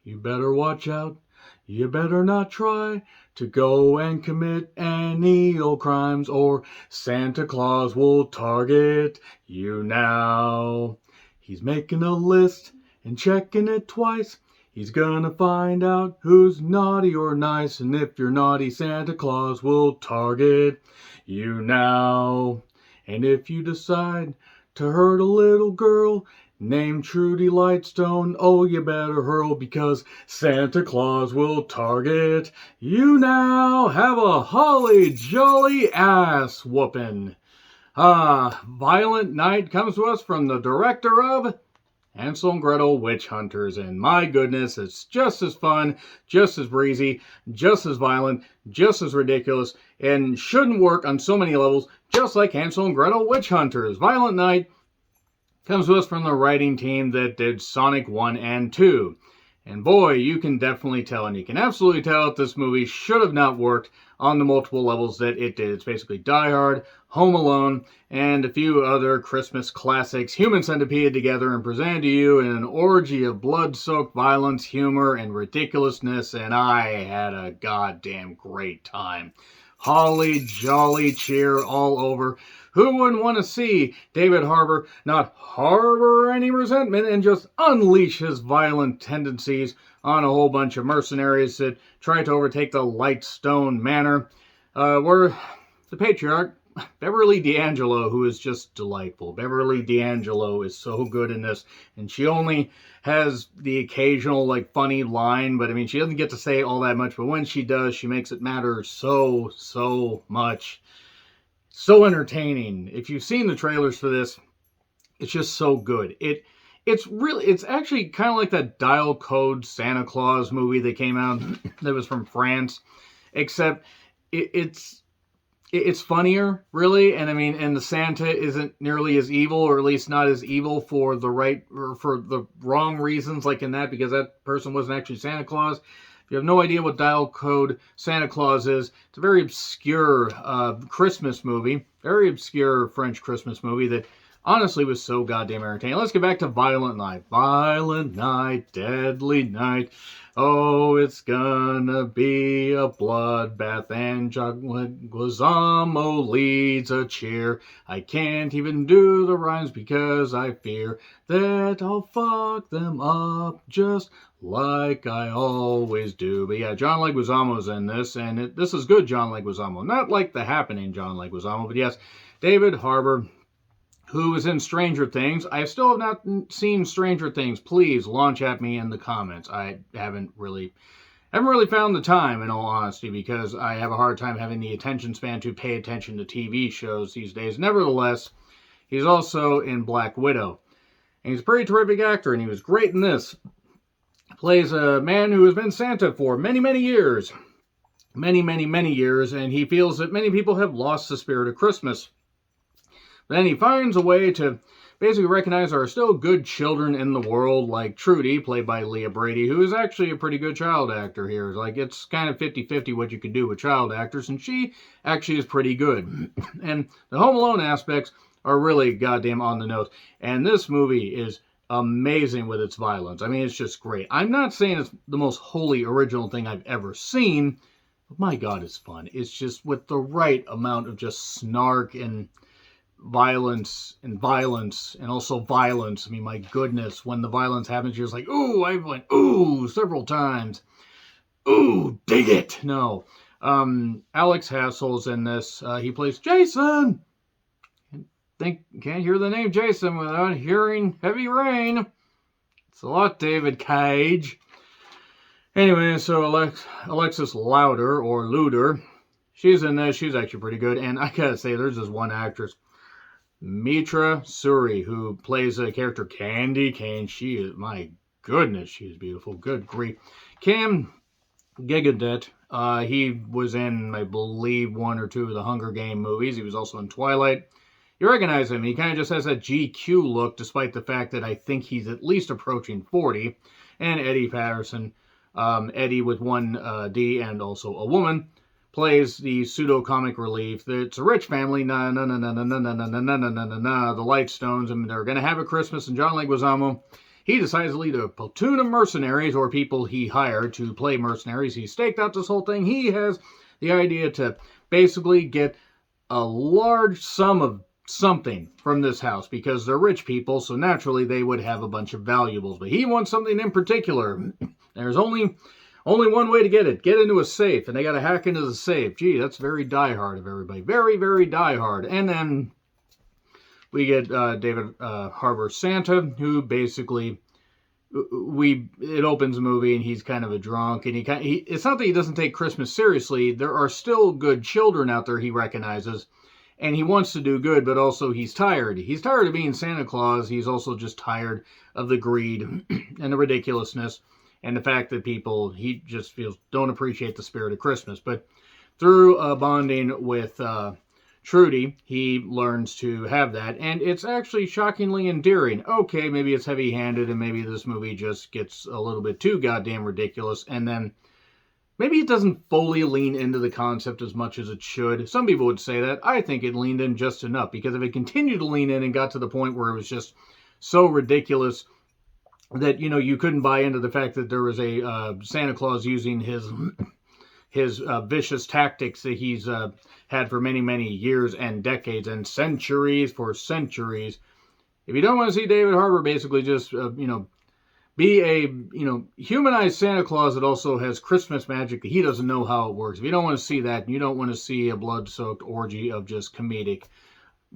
You better watch out. You better not try to go and commit any old crimes, or Santa Claus will target you now. He's making a list and checking it twice. He's gonna find out who's naughty or nice, and if you're naughty, Santa Claus will target you now. And if you decide to hurt a little girl named Trudy Lightstone, oh, you better hurl, because Santa Claus will target you now. Have a holly jolly ass whoopin'. Violent Night comes to us from the director of Hansel and Gretel Witch Hunters, and my goodness, it's just as fun, just as breezy, just as violent, just as ridiculous, and shouldn't work on so many levels, just like Hansel and Gretel Witch Hunters. Violent Night comes to us from the writing team that did Sonic 1 and 2. And boy, you can definitely tell, and you can absolutely tell that this movie should have not worked on the multiple levels that it did. It's basically Die Hard, Home Alone, and a few other Christmas classics, Human Centipede, together and presented to you in an orgy of blood-soaked violence, humor, and ridiculousness, and I had a goddamn great time. Holly jolly cheer all over. Who wouldn't want to see David Harbour not harbor any resentment and just unleash his violent tendencies on a whole bunch of mercenaries that try to overtake the Lightstone Manor, where the patriarch, Beverly D'Angelo, who is just delightful. Beverly D'Angelo is so good in this, and she only has the occasional, funny line, but, she doesn't get to say all that much, but when she does, she makes it matter so much. So entertaining. If you've seen the trailers for this, it's just so good. It's actually kind of like that Dial Code Santa Claus movie that came out that was from France, except it's funnier, really, and the Santa isn't nearly as evil, or at least not as evil for the wrong reasons, like in that, because that person wasn't actually Santa Claus. If you have no idea what Dial Code Santa Claus is, it's a very obscure Christmas movie, very obscure French Christmas movie that honestly was so goddamn entertaining. Let's get back to Violent Night. Violent night, deadly night. Oh, it's gonna be a bloodbath, and John Leguizamo leads a cheer. I can't even do the rhymes because I fear that I'll fuck them up just like I always do. But yeah, John Leguizamo's in this, and this is good John Leguizamo. Not like the happening John Leguizamo, but yes, David Harbour, who is in Stranger Things. I still have not seen Stranger Things. Please launch at me in the comments. I haven't really found the time, in all honesty, because I have a hard time having the attention span to pay attention to TV shows these days. Nevertheless, he's also in Black Widow. And he's a pretty terrific actor, and he was great in this. Plays a man who has been Santa for many years. Many years, and he feels that many people have lost the spirit of Christmas. Then he finds a way to basically recognize there are still good children in the world, like Trudy, played by Leah Brady, who is actually a pretty good child actor here. It's kind of 50-50 what you can do with child actors, and she actually is pretty good. And the Home Alone aspects are really goddamn on the nose. And this movie is amazing with its violence. It's just great. I'm not saying it's the most wholly original thing I've ever seen, but my God, it's fun. It's just with the right amount of just snark and violence, and also violence. My goodness, when the violence happens, you're just like, ooh, I went, ooh, several times. Ooh, dig it. No. Alex Hassel's in this. He plays Jason. Can't hear the name Jason without hearing Heavy Rain. It's a lot, David Cage. Anyway, so Alexis Louder, or Luder, she's in this. She's actually pretty good. And I gotta say, there's this one actress, Mitra Suri, who plays a character Candy Cane. She is, my goodness, she's beautiful. Good grief. Cam Gigadet, he was in, I believe, one or two of the Hunger Game movies. He was also in Twilight. You recognize him. He kind of just has that GQ look, despite the fact that I think he's at least approaching 40. And Eddie Patterson, Eddie with one D and also a woman, plays the pseudo-comic relief. It's a rich family, the Lightstones, and they're going to have a Christmas, and John Leguizamo, he decides to lead a platoon of mercenaries, or people he hired to play mercenaries. He staked out this whole thing. He has the idea to basically get a large sum of something from this house, because they're rich people, so naturally they would have a bunch of valuables. But he wants something in particular. There's only one way to get it. Get into a safe, and they got to hack into the safe. Gee, that's very diehard of everybody. Very, very diehard. And then we get David Harbour Santa, who basically it opens the movie and he's kind of a drunk, and it's not that he doesn't take Christmas seriously. There are still good children out there he recognizes, and he wants to do good, but also he's tired. He's tired of being Santa Claus. He's also just tired of the greed and the ridiculousness and the fact that people, he just feels, don't appreciate the spirit of Christmas. But through bonding with Trudy, he learns to have that, and it's actually shockingly endearing. Okay, maybe it's heavy-handed, and maybe this movie just gets a little bit too goddamn ridiculous, and then maybe it doesn't fully lean into the concept as much as it should. Some people would say that. I think it leaned in just enough, because if it continued to lean in and got to the point where it was just so ridiculous that, you couldn't buy into the fact that there was a Santa Claus using his vicious tactics that he's had for many, many years and decades and centuries for centuries. If you don't want to see David Harbour basically just, be a, humanized Santa Claus that also has Christmas magic that he doesn't know how it works. If you don't want to see that, and you don't want to see a blood-soaked orgy of just comedic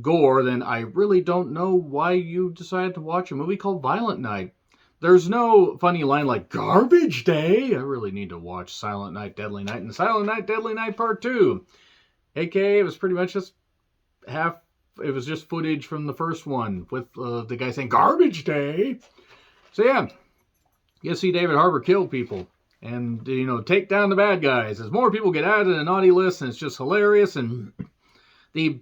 gore, then I really don't know why you decided to watch a movie called Violent Night. There's no funny line like Garbage Day. I really need to watch Silent Night, Deadly Night, and Silent Night, Deadly Night Part 2. AKA, it was pretty much just it was just footage from the first one with the guy saying Garbage Day. So yeah, you see David Harbour kill people and, take down the bad guys as more people get added to the naughty list, and it's just hilarious. And the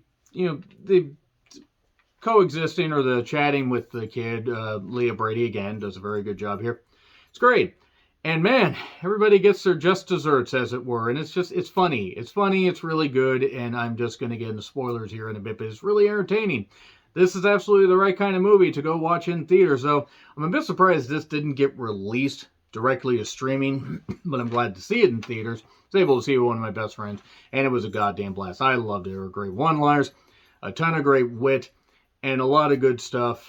coexisting or the chatting with the kid, Leah Brady, again, does a very good job here. It's great. And man, everybody gets their just desserts, as it were. And it's funny. It's funny, it's really good, and I'm just going to get into spoilers here in a bit, but it's really entertaining. This is absolutely the right kind of movie to go watch in theaters. So I'm a bit surprised this didn't get released directly to streaming, but I'm glad to see it in theaters. I was able to see it with one of my best friends, and it was a goddamn blast. I loved it. There were great one-liners, a ton of great wit, and a lot of good stuff.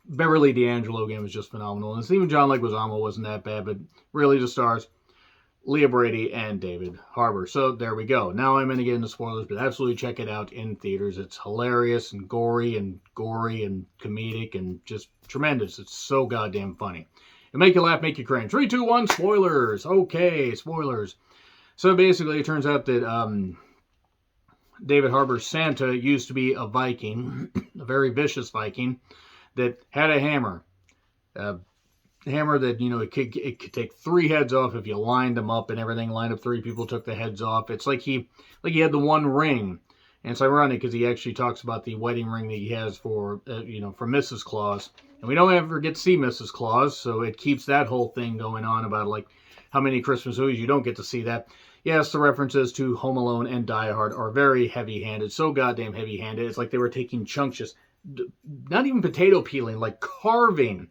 Beverly D'Angelo again was just phenomenal. And even John Leguizamo wasn't that bad, but really the stars, Leah Brady and David Harbour. So there we go. Now I'm going to get into spoilers, but absolutely check it out in theaters. It's hilarious and gory and comedic and just tremendous. It's so goddamn funny. It'll make you laugh, make you cringe. 3, 2, 1, spoilers. Okay, spoilers. So basically it turns out that David Harbour Santa used to be a Viking, a very vicious Viking, that had a hammer. Hammer that, it could take 3 heads off if you lined them up and everything. Lined up 3 people, took the heads off. It's like he had the one ring. And it's ironic because he actually talks about the wedding ring that he has for Mrs. Claus. And we don't ever get to see Mrs. Claus, so it keeps that whole thing going on about, like, how many Christmas movies you don't get to see that. Yes, the references to Home Alone and Die Hard are very heavy-handed, so goddamn heavy-handed. It's like they were taking chunks, just not even potato peeling, like carving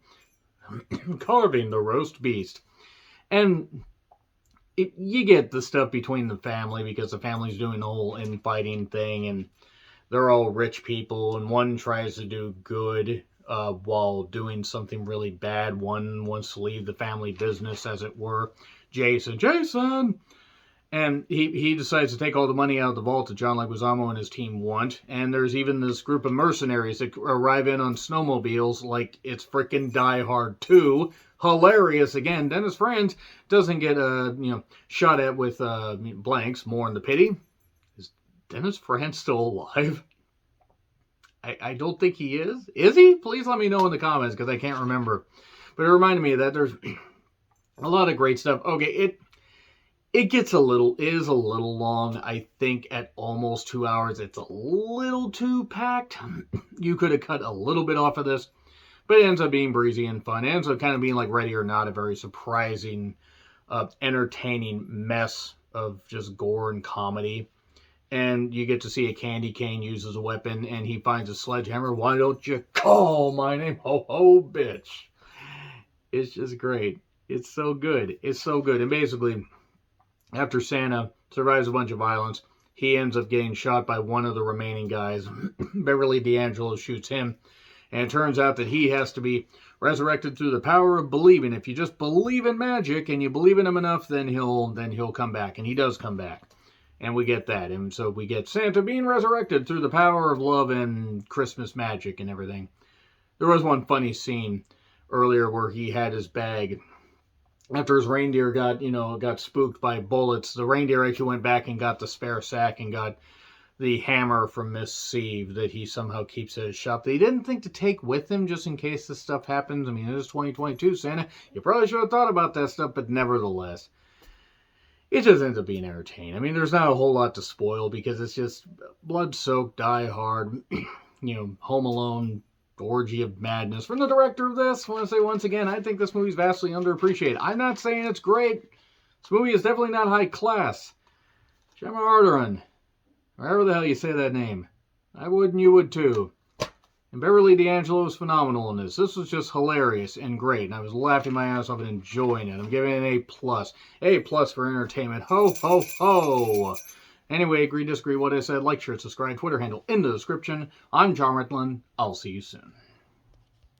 the roast beast. And you get the stuff between the family, because the family's doing the whole infighting thing, and they're all rich people, and one tries to do good while doing something really bad. One wants to leave the family business, as it were. Jason! And he decides to take all the money out of the vault that John Leguizamo and his team want. And there's even this group of mercenaries that arrive in on snowmobiles like it's frickin' Die Hard 2. Hilarious. Again, Dennis Franz doesn't get shot at with blanks. More in the pity. Is Dennis Franz still alive? I don't think he is. Is he? Please let me know in the comments, because I can't remember. But it reminded me of that. There's a lot of great stuff. Okay, It is a little long. I think at almost 2 hours, it's a little too packed. You could have cut a little bit off of this, but it ends up being breezy and fun. It ends up kind of being like Ready or Not, a very surprising, entertaining mess of just gore and comedy. And you get to see a candy cane used as a weapon, and he finds a sledgehammer. Why don't you call my name? Ho ho, bitch. It's just great. It's so good. It's so good. And basically, after Santa survives a bunch of violence, he ends up getting shot by one of the remaining guys. Beverly D'Angelo shoots him. And it turns out that he has to be resurrected through the power of believing. If you just believe in magic and you believe in him enough, then he'll come back. And he does come back. And we get that. And so we get Santa being resurrected through the power of love and Christmas magic and everything. There was one funny scene earlier where he had his bag. After his reindeer got spooked by bullets, the reindeer actually went back and got the spare sack and got the hammer from Miss Sieve that he somehow keeps at his shop that he didn't think to take with him just in case this stuff happens. I mean, it is 2022, Santa. You probably should have thought about that stuff, but nevertheless, it just ends up being entertaining. I mean, there's not a whole lot to spoil because it's just blood-soaked, die-hard, Home Alone orgy of madness from the director of this. I want to say once again, I think this movie's vastly underappreciated. I'm not saying it's great. This movie is definitely not high class. Gemma Arterton, however the hell you say that name, I would and you would too. And Beverly D'Angelo was phenomenal in this. This was just hilarious and great, and I was laughing my ass off and enjoying it. I'm giving it an A+. A+ for entertainment. Ho, ho, ho! Anyway, agree, disagree, what I said, like, share, subscribe, Twitter handle in the description. I'm John Ritlin. I'll see you soon.